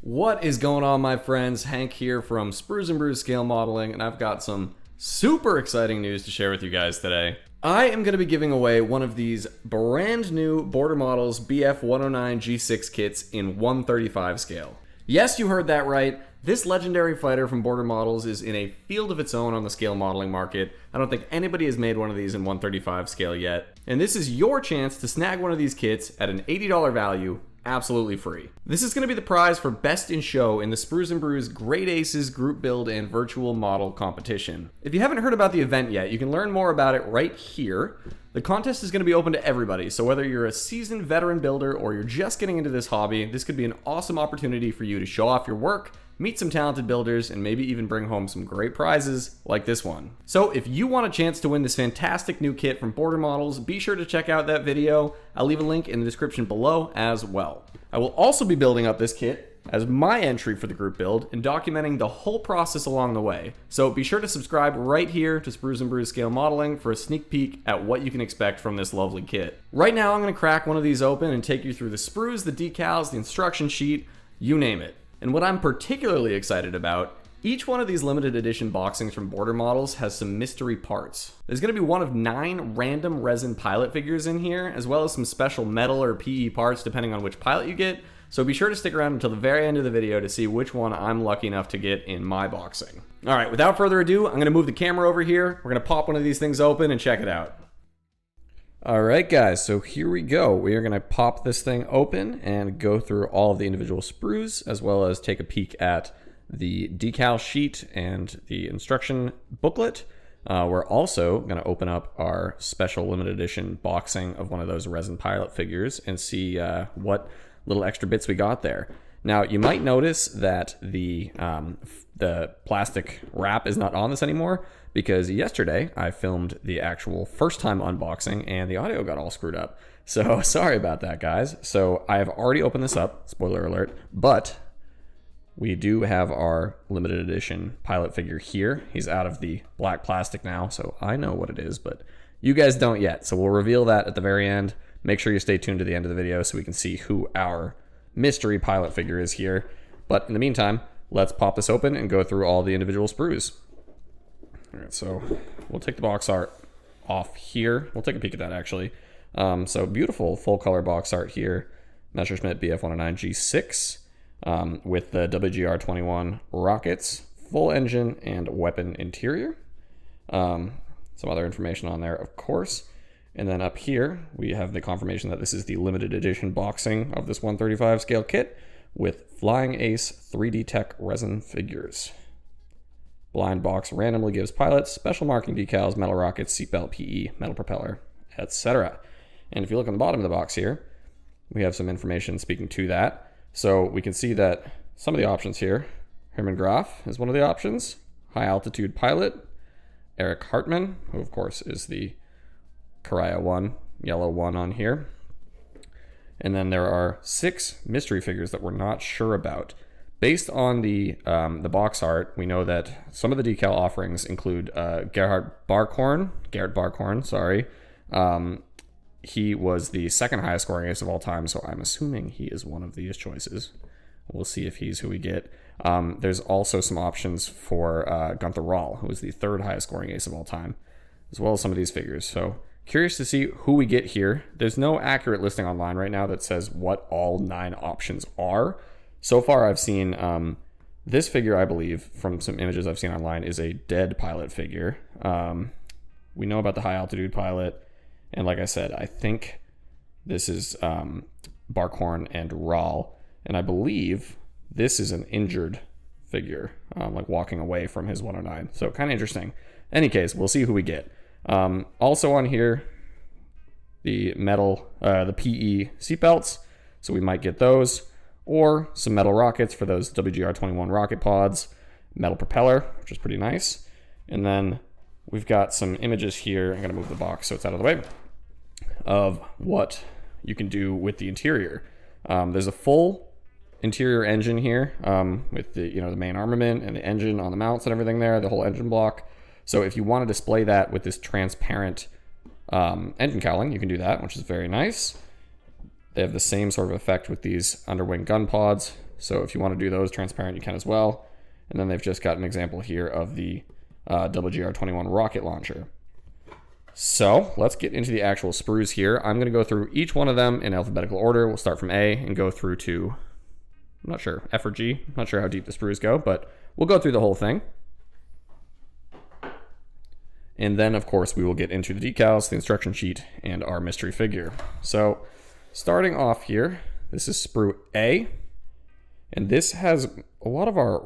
What is going on, my friends? Hank here from SpruesNBrews Scale Modeling, and I've got some super exciting news to share with you guys today. I am going to be giving away one of these brand new Border Models Bf-109G-6 kits in 135 scale. Yes, you heard that right. This legendary fighter from Border Models is in a field of its own on the scale modeling market. I don't think anybody has made one of these in 135 scale yet. And this is your chance to snag one of these kits at an $80 value, absolutely free. This is going to be the prize for Best in Show in the SpruesNBrews Great Aces Group Build and Virtual Model Competition. If you haven't heard about the event yet, you can learn more about it right here. The contest is going to be open to everybody, so whether you're a seasoned veteran builder or you're just getting into this hobby, this could be an awesome opportunity for you to show off your work, meet some talented builders, and maybe even bring home some great prizes like this one. So if you want a chance to win this fantastic new kit from Border Models, be sure to check out that video. I'll leave a link in the description below as well. I will also be building up this kit as my entry for the group build and documenting the whole process along the way. So be sure to subscribe right here to SpruesNBrews Scale Modeling for a sneak peek at what you can expect from this lovely kit. Right now I'm going to crack one of these open and take you through the sprues, the decals, the instruction sheet, you name it. And what I'm particularly excited about, each one of these limited edition boxings from Border Models has some mystery parts. There's going to be one of 9 random resin pilot figures in here, as well as some special metal or PE parts depending on which pilot you get. So be sure to stick around until the very end of the video to see which one I'm lucky enough to get in my boxing. All right, without further ado, I'm going to move the camera over here. We're going to pop one of these things open and check it out. All right, guys, so here we go. We are going to pop this thing open and go through all of the individual sprues, as well as take a peek at the decal sheet and the instruction booklet. We're also going to open up our special limited edition boxing of one of those resin pilot figures and see what little extra bits we got there. Now, you might notice that the plastic wrap is not on this anymore, because yesterday I filmed the actual first time unboxing and the audio got all screwed up. So sorry about that, guys. So I have already opened this up, spoiler alert, but we do have our limited edition pilot figure here. He's out of the black plastic now, so I know what it is, but you guys don't yet. So we'll reveal that at the very end. Make sure you stay tuned to the end of the video so we can see who our mystery pilot figure is here. But in the meantime, let's pop this open and go through all the individual sprues. All right, so we'll take the box art off here. We'll take a peek at that, actually. So beautiful full color box art here. Messerschmitt Bf-109G-6 with the WGR-21 rockets, full engine and weapon interior. Some other information on there, of course. And then up here, we have the confirmation that this is the limited edition boxing of this 135 scale kit with Flying Ace 3D Tech resin figures. Blind box randomly gives pilots special marking decals, metal rockets, seatbelt, PE, metal propeller, etc. And if you look on the bottom of the box here, we have some information speaking to that. So we can see that some of the options here, Herman Graf is one of the options, high altitude pilot, Eric Hartmann, who of course is the Karaya 1, yellow 1 on here. And then there are 6 mystery figures that we're not sure about. Based on the box art, we know that some of the decal offerings include Gerhard Barkhorn, sorry. He was the second highest scoring ace of all time, so I'm assuming he is one of these choices. We'll see if he's who we get. There's also some options for Gunther Rahl, who is the third highest scoring ace of all time, as well as some of these figures. So curious to see who we get here. There's no accurate listing online right now that says what all 9 options are. So far, I've seen this figure, I believe, from some images I've seen online, is a dead pilot figure. We know about the high altitude pilot. And like I said, I think this is Barkhorn and Rahl. And I believe this is an injured figure, like walking away from his 109. So kind of interesting. Any case, we'll see who we get. Also on here, the metal, the PE seatbelts. So we might get those. Or some metal rockets for those WGR-21 rocket pods, metal propeller, which is pretty nice. And then we've got some images here. I'm going to move the box so it's out of the way, of what you can do with the interior. There's a full interior engine here with the the main armament and the engine on the mounts and everything there, the whole engine block. So if you want to display that with this transparent engine cowling, you can do that, which is very nice. They have the same sort of effect with these underwing gun pods, So if you want to do those transparent, you can as well. And then they've just got an example here of the WGR-21 rocket launcher. So let's get into the actual sprues here. I'm going to go through each one of them in alphabetical order. We'll start from A and go through to, I'm not sure, F or G. I'm not sure how deep the sprues go, but we'll go through the whole thing. And then, of course, we will get into the decals, the instruction sheet, and our mystery figure. So starting off here, this is Sprue A. And this has a lot of our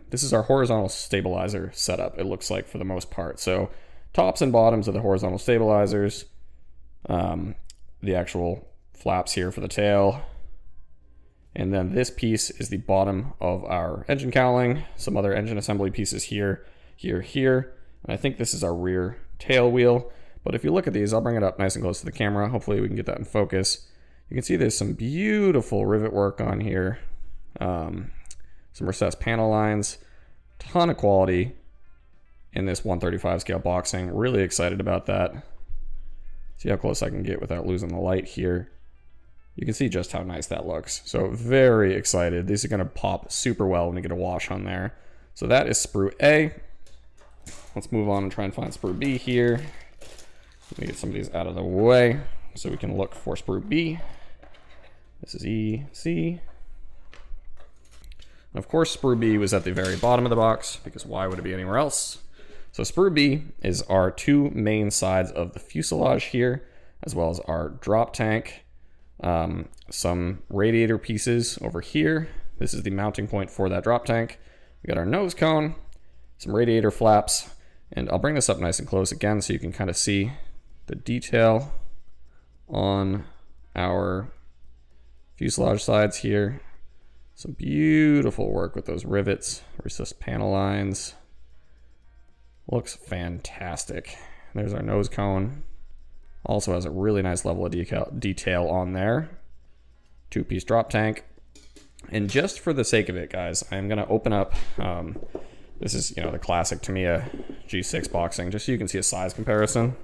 this is our horizontal stabilizer setup, it looks like, for the most part. So tops and bottoms of the horizontal stabilizers, the actual flaps here for the tail, and then this piece is the bottom of our engine cowling, some other engine assembly pieces here, here, and I think this is our rear tail wheel. But if you look at these, I'll bring it up nice and close to the camera, hopefully we can get that in focus. You can see there's some beautiful rivet work on here, some recessed panel lines, ton of quality in this 135 scale boxing. Really excited about that. See how close I can get without losing the light here. You can see just how nice that looks. So very excited. These are going to pop super well when we get a wash on there. So that is Sprue A. Let's move on and try and find Sprue B here. Let me get some of these out of the way so we can look for Sprue B. This is E, C. And of course, Sprue B was at the very bottom of the box, because why would it be anywhere else? So Sprue B is our two main sides of the fuselage here, as well as our drop tank. Some radiator pieces over here. This is the mounting point for that drop tank. We got our nose cone, some radiator flaps, and I'll bring this up nice and close again so you can kind of see the detail on our fuselage sides here. Some beautiful work with those rivets, recessed panel lines. Looks fantastic. There's our nose cone. Also has a really nice level of detail on there. Two-piece drop tank. And just for the sake of it, guys, I'm going to open up, this is, the classic Tamiya G6 boxing, just so you can see a size comparison.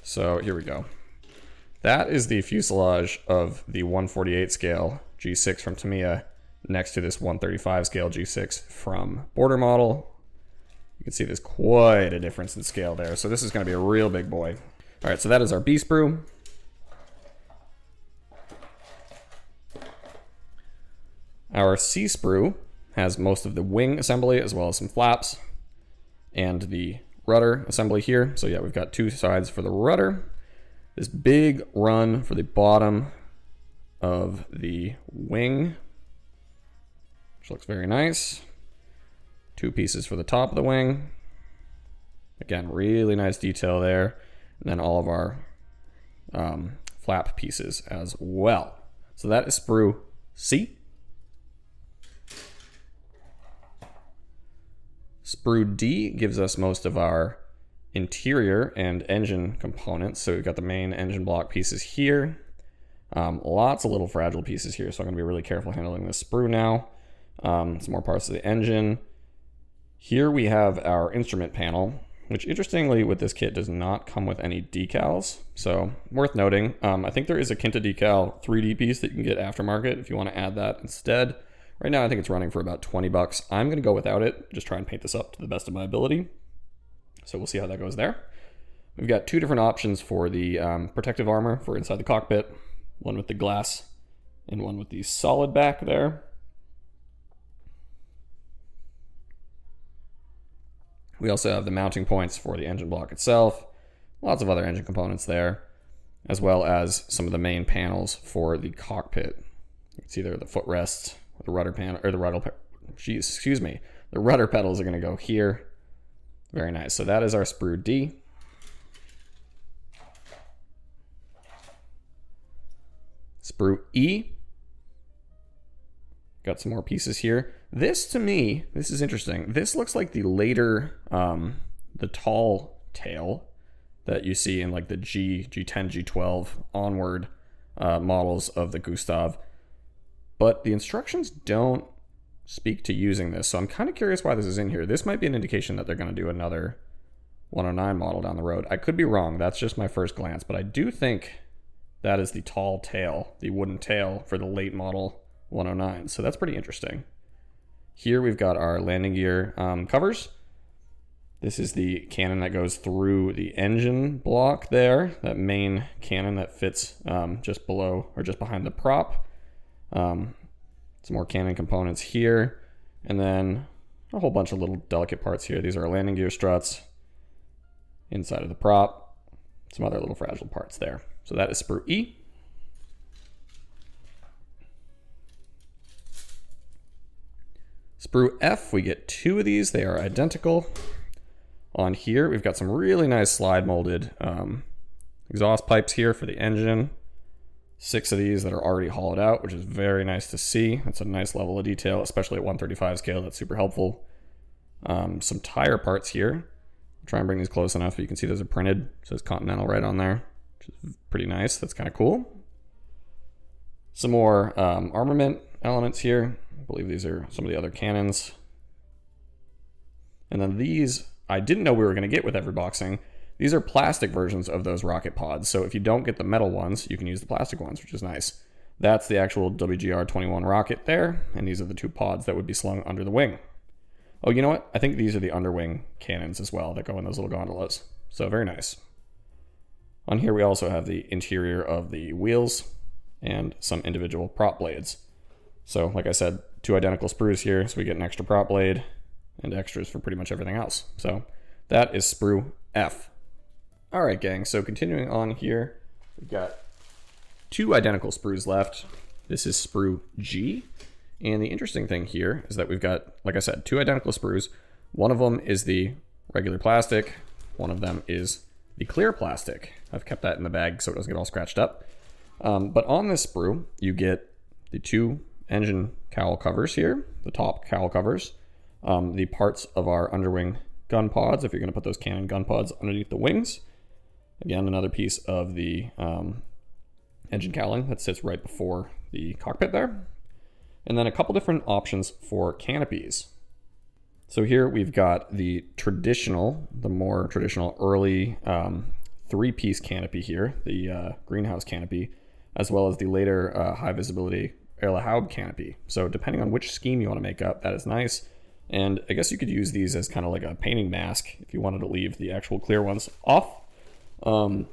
So here we go. That is the fuselage of the 148 scale G6 from Tamiya next to this 135 scale G6 from Border Model. You can see there's quite a difference in scale there. So this is going to be a real big boy. All right, so that is our B sprue. Our C sprue has most of the wing assembly as well as some flaps and the rudder assembly here. So yeah, we've got two sides for the rudder. This big run for the bottom of the wing, which looks very nice. Two pieces for the top of the wing. Again, really nice detail there. And then all of our flap pieces as well. So that is Sprue C. Sprue D gives us most of our interior and engine components. So we've got the main engine block pieces here. Lots of little fragile pieces here, so I'm going to be really careful handling this sprue now. Some more parts of the engine. Here we have our instrument panel, which interestingly with this kit does not come with any decals. So worth noting, I think there is a Kinta decal 3D piece that you can get aftermarket if you want to add that instead. Right now I think it's running for about 20 bucks. I'm going to go without it, just try and paint this up to the best of my ability. So we'll see how that goes there. We've got two different options for the protective armor for inside the cockpit. One with the glass and one with the solid back there. We also have the mounting points for the engine block itself. Lots of other engine components there, as well as some of the main panels for the cockpit. You can see there the footrests, the rudder panel, or the rudder, the rudder pedals are going to go here. Very nice. So that is our Sprue D. Sprue E. Got some more pieces here. This, to me, this is interesting. This looks like the later, the tall tail that you see in like the G10, G12 onward models of the Gustav. But the instructions don't speak to using this, so I'm kind of curious why this is in here. This might be an indication that they're going to do another 109 model down the road. I could be wrong. That's just my first glance, but I do think that is the tall tail, the wooden tail for the late model 109. So that's pretty interesting. Here we've got our landing gear covers. This is the cannon that goes through the engine block there, that main cannon that fits just below or just behind the prop. Some more cannon components here, and then a whole bunch of little delicate parts here. These are our landing gear struts, inside of the prop, some other little fragile parts there. So that is Sprue E. Sprue F, we get 2 of these. They are identical. On here, we've got some really nice slide molded exhaust pipes here for the engine. 6 of these that are already hollowed out, which is very nice to see. That's a nice level of detail, especially at 135 scale. That's super helpful. Some tire parts here. I'll try and bring these close enough, but you can see those are printed. It says Continental right on there, which is pretty nice. That's kind of cool. Some more armament elements here. I believe these are some of the other cannons. And then these, I didn't know we were going to get with every boxing. These are plastic versions of those rocket pods. So if you don't get the metal ones, you can use the plastic ones, which is nice. That's the actual WGR-21 rocket there. And these are the 2 pods that would be slung under the wing. Oh, you know what? I think these are the underwing cannons as well that go in those little gondolas. So very nice. On here, we also have the interior of the wheels and some individual prop blades. So like I said, 2 identical sprues here. So we get an extra prop blade and extras for pretty much everything else. So that is Sprue F. All right, gang, so continuing on here, we've got 2 identical sprues left. This is Sprue G. And the interesting thing here is that we've got, like I said, 2 identical sprues. One of them is the regular plastic. One of them is the clear plastic. I've kept that in the bag so it doesn't get all scratched up. But on this sprue, you get the 2 engine cowl covers here, the top cowl covers, the parts of our underwing gun pods, if you're going to put those cannon gun pods underneath the wings. Again, another piece of the engine cowling that sits right before the cockpit there. And then a couple different options for canopies. So here we've got the more traditional early 3-piece canopy here, the greenhouse canopy, as well as the later high visibility Haube canopy. So depending on which scheme you want to make up, that is nice. And I guess you could use these as kind of like a painting mask if you wanted to leave the actual clear ones off. And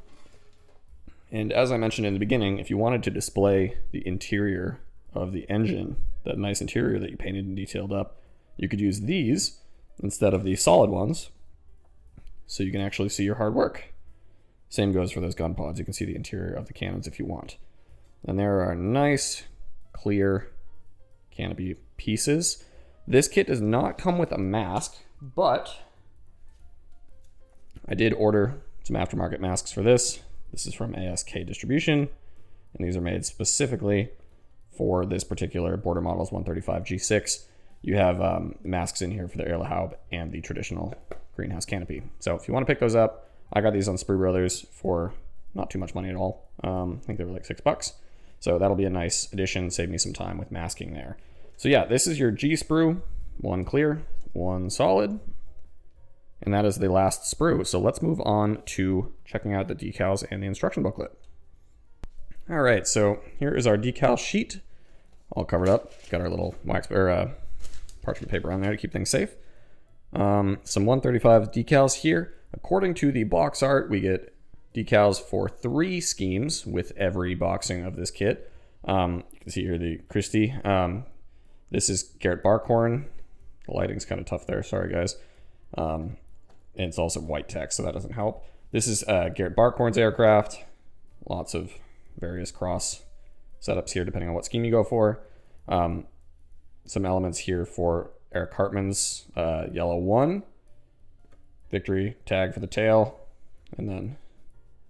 as I mentioned in the beginning, if you wanted to display the interior of the engine, that nice interior that you painted and detailed up, you could use these instead of the solid ones, so you can actually see your hard work. Same goes for those gun pods. You can see the interior of the cannons if you want. And there are nice, clear canopy pieces. This kit does not come with a mask, but I did order some aftermarket masks for this. This is from ASK Distribution, and these are made specifically for this particular Border Models 135G-6. You have masks in here for the Haube and the traditional greenhouse canopy. So if you want to pick those up, I got these on Sprue Brothers for not too much money at all. I think they were like $6. So that'll be a nice addition, save me some time with masking there. So yeah, this is your G sprue, 1 clear, 1 solid, and that is the last sprue. So let's move on to checking out the decals and the instruction booklet. All right, so here is our decal sheet, all covered up. Got our little wax or parchment paper on there to keep things safe. Some 135 decals here. According to the box art, we get decals for 3 schemes with every boxing of this kit. You can see here the Christie. This is Garrett Barkhorn. The lighting's kind of tough there, sorry guys. And it's also white text, so that doesn't help. This is Garrett Barkhorn's aircraft. Lots of various cross setups here depending on what scheme you go for. Some elements here for Eric Hartman's Yellow 1. Victory tag for the tail. And then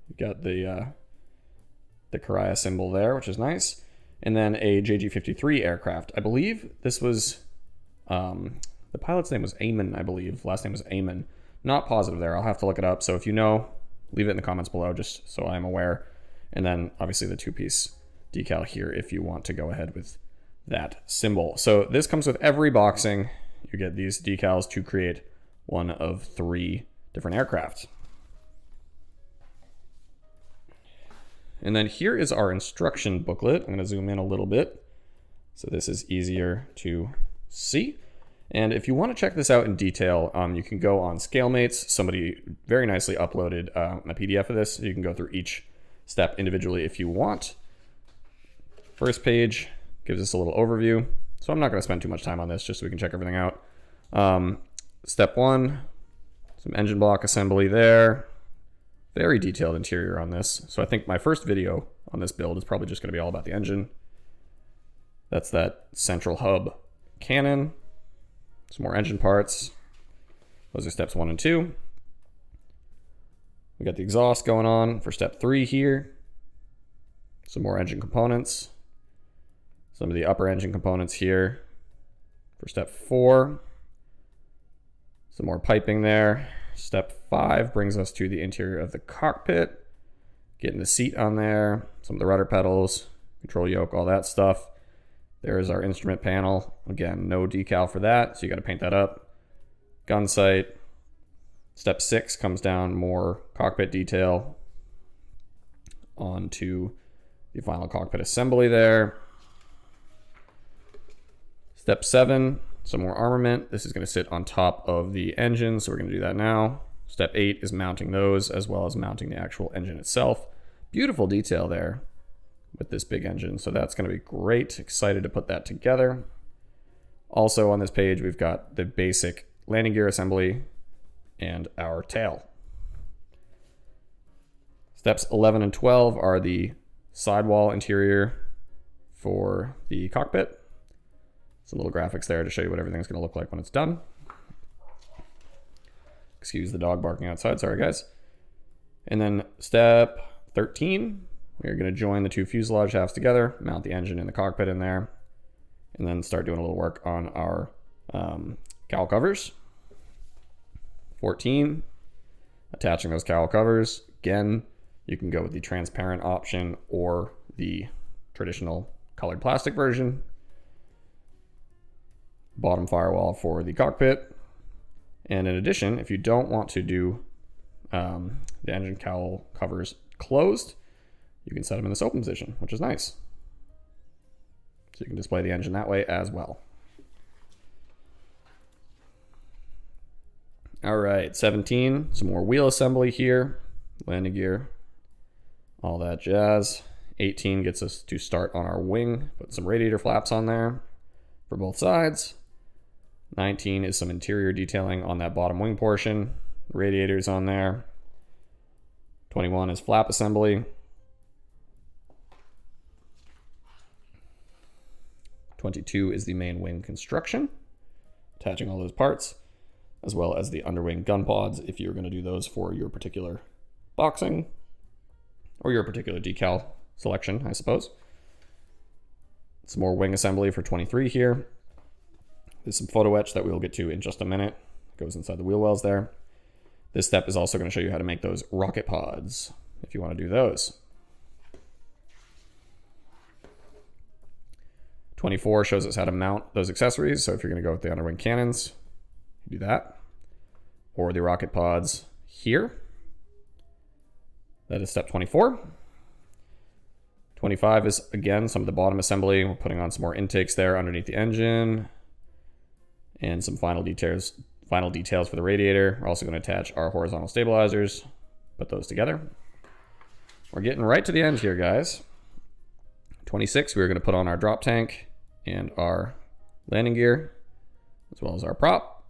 you've got the Karaya symbol there, which is nice. And then a JG-53 aircraft. I believe this was, the pilot's name was Eamon, I believe. Last name was Eamon. Not positive there. I'll have to look it up. So if you know, leave it in the comments below just so I'm aware. And then obviously the 2-piece decal here if you want to go ahead with that symbol. So this comes with every boxing. You get these decals to create one of 3 different aircraft. And then here is our instruction booklet. I'm going to zoom in a little bit so this is easier to see. And if you want to check this out in detail, you can go on ScaleMates. Somebody very nicely uploaded a PDF of this. So you can go through each step individually if you want. First page gives us a little overview. So I'm not going to spend too much time on this just so we can check everything out. Step 1, some engine block assembly there. Very detailed interior on this. So I think my first video on this build is probably just going to be all about the engine. That's that central hub cannon. Some more engine parts. Those are steps 1 and 2. We got the exhaust going on for step 3 here. Some more engine components. Some of the upper engine components here for step 4. Some more piping there. Step 5 brings us to the interior of the cockpit. Getting the seat on there. Some of the rudder pedals, control yoke, all that stuff. There is our instrument panel. Again, no decal for that, so you got to paint that up. Gun sight. Step 6 comes down, more cockpit detail onto the final cockpit assembly there. Step 7, some more armament. This is going to sit on top of the engine, so we're going to do that now. Step 8 is mounting those, as well as mounting the actual engine itself. Beautiful detail there with this big engine, so that's going to be great. Excited to put that together. Also on this page, we've got the basic landing gear assembly and our tail. Steps 11 and 12 are the sidewall interior for the cockpit. Some little graphics there to show you what everything's going to look like when it's done. Excuse the dog barking outside, sorry guys. And then step 13, we're going to join the two fuselage halves together, mount the engine and the cockpit in there, and then start doing a little work on our cowl covers. 14, attaching those cowl covers. Again, you can go with the transparent option or the traditional colored plastic version. Bottom firewall for the cockpit. And in addition, if you don't want to do the engine cowl covers closed, you can set them in this open position, which is nice. So you can display the engine that way as well. All right, 17, some more wheel assembly here, landing gear, all that jazz. 18 gets us to start on our wing, put some radiator flaps on there for both sides. 19 is some interior detailing on that bottom wing portion, radiators on there. 21 is flap assembly. 22 is the main wing construction, attaching all those parts, as well as the underwing gun pods if you're going to do those for your particular boxing or your particular decal selection, I suppose. Some more wing assembly for 23 here. There's some photo etch that we'll get to in just a minute. It goes inside the wheel wells there. This step is also going to show you how to make those rocket pods if you want to do those. 24 shows us how to mount those accessories. So if you're going to go with the underwing cannons, do that. Or the rocket pods here. That is step 24. 25 is, again, some of the bottom assembly. We're putting on some more intakes there underneath the engine. And some final details for the radiator. We're also going to attach our horizontal stabilizers. Put those together. We're getting right to the end here, guys. 26, we're going to put on our drop tank and our landing gear, as well as our prop.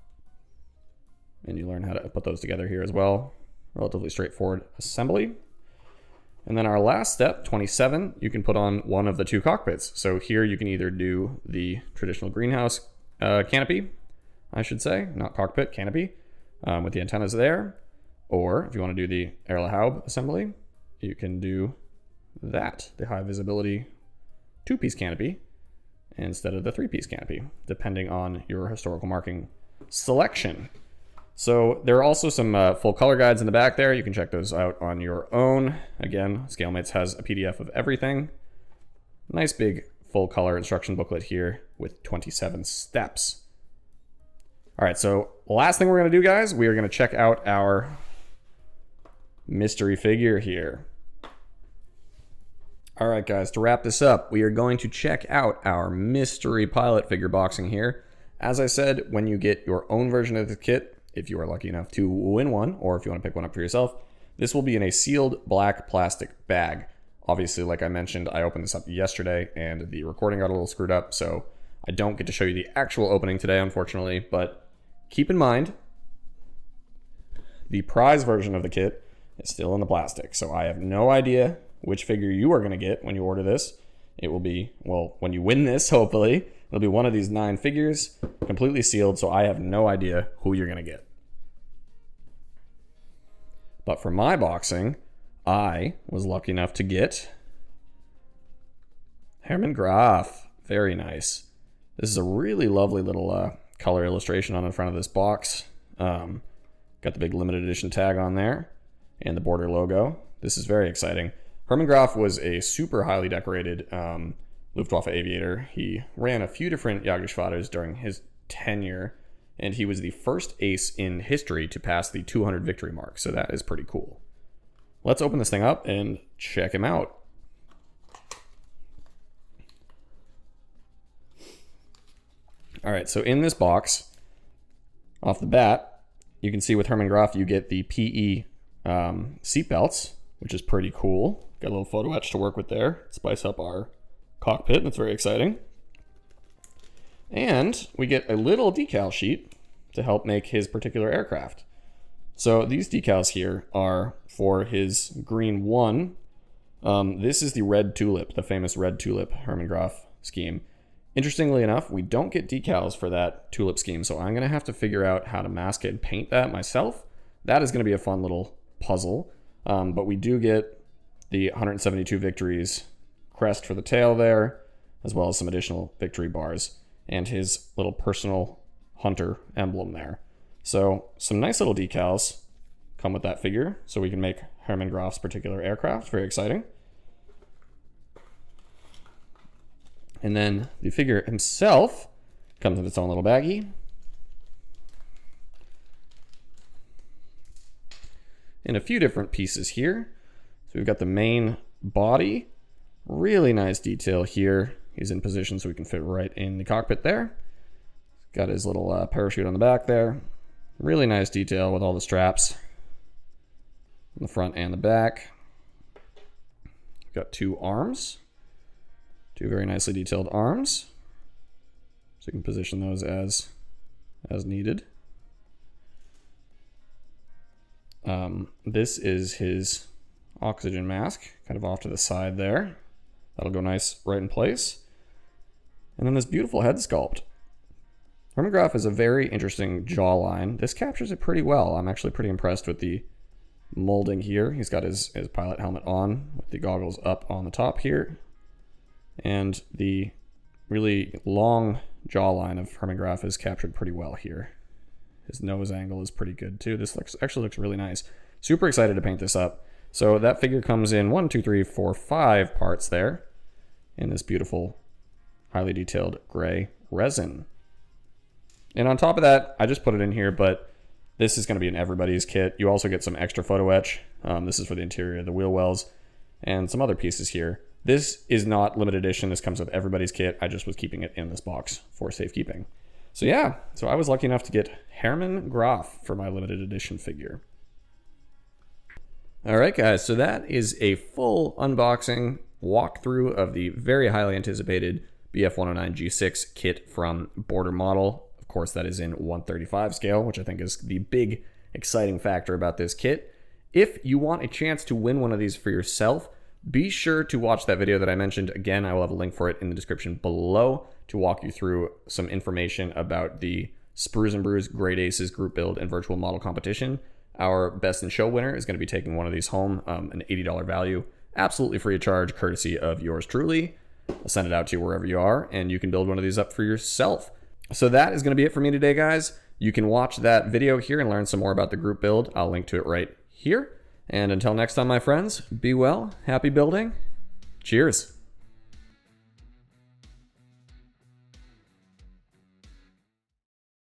And you learn how to put those together here as well. Relatively straightforward assembly. And then our last step, 27, you can put on one of the two cockpits. So here you can either do the traditional greenhouse canopy, I should say, not cockpit, canopy, with the antennas there. Or if you want to do the Airlahaube assembly, you can do that, the high visibility 2-piece canopy instead of the 3-piece canopy, depending on your historical marking selection. So there are also some full color guides in the back there. You can check those out on your own. Again, ScaleMates has a PDF of everything. Nice big full color instruction booklet here with 27 steps. All right, so the last thing we're gonna do, guys, we are gonna check out our mystery figure here. All right, guys, to wrap this up, we are going to check out our mystery pilot figure boxing here. As I said, when you get your own version of the kit, if you are lucky enough to win one, or if you want to pick one up for yourself, this will be in a sealed black plastic bag. Obviously, like I mentioned, I opened this up yesterday and the recording got a little screwed up, so I don't get to show you the actual opening today, unfortunately, but keep in mind, the prize version of the kit is still in the plastic, so I have no idea which figure you are going to get when you order this. It will be, well, when you win this, hopefully, it'll be one of these 9 figures, completely sealed, so I have no idea who you're going to get. But for my boxing, I was lucky enough to get Herman Graf. Very nice. This is a really lovely little color illustration on the front of this box. Got the big limited edition tag on there and the Border logo. This is very exciting. Herman Graf was a super highly decorated Luftwaffe aviator. He ran a few different Jagdgeschwaders during his tenure, and he was the first ace in history to pass the 200 victory mark, so that is pretty cool. Let's open this thing up and check him out. All right, so in this box, off the bat, you can see with Herman Graf, you get the PE seat belts, which is pretty cool. Got a little photo etch to work with there. Spice up our cockpit. That's very exciting. And we get a little decal sheet to help make his particular aircraft. So these decals here are for his Green 1. This is the red tulip, the famous red tulip Herman Graf scheme. Interestingly enough, we don't get decals for that tulip scheme, so I'm going to have to figure out how to mask it and paint that myself. That is going to be a fun little puzzle. But we do get the 172 victories crest for the tail there, as well as some additional victory bars, and his little personal hunter emblem there. So some nice little decals come with that figure, so we can make Herman Graf's particular aircraft. Very exciting. And then the figure himself comes in its own little baggie. In a few different pieces here. So we've got the main body. Really nice detail here. He's in position so we can fit right in the cockpit there. Got his little parachute on the back there. Really nice detail with all the straps in the front and the back. Got 2 arms. 2 very nicely detailed arms. So you can position those as needed. This is his oxygen mask, kind of off to the side there. That'll go nice right in place. And then this beautiful head sculpt. Herman Graf is a very interesting jawline. This captures it pretty well. I'm actually pretty impressed with the molding here. He's got his pilot helmet on with the goggles up on the top here. And the really long jawline of Herman Graf is captured pretty well here. His nose angle is pretty good too. This actually looks really nice. Super excited to paint this up. So that figure comes in 5 parts there in this beautiful, highly detailed gray resin. And on top of that, I just put it in here, but this is going to be in everybody's kit. You also get some extra photo etch. This is for the interior of the wheel wells and some other pieces here. This is not limited edition. This comes with everybody's kit. I just was keeping it in this box for safekeeping. So yeah, so I was lucky enough to get Herman Graf for my limited edition figure. All right, guys, so that is a full unboxing walkthrough of the very highly anticipated Bf-109G-6 kit from Border Model. Of course, that is in 135 scale, which I think is the big exciting factor about this kit. If you want a chance to win one of these for yourself, be sure to watch that video that I mentioned. Again, I will have a link for it in the description below to walk you through some information about the SpruesNBrews Great Aces group build and virtual model competition. Our best in show winner is going to be taking one of these home, an $80 value, absolutely free of charge, courtesy of yours truly. I'll send it out to you wherever you are, and you can build one of these up for yourself. So that is going to be it for me today, guys. You can watch that video here and learn some more about the group build. I'll link to it right here. And until next time, my friends, be well, happy building, cheers.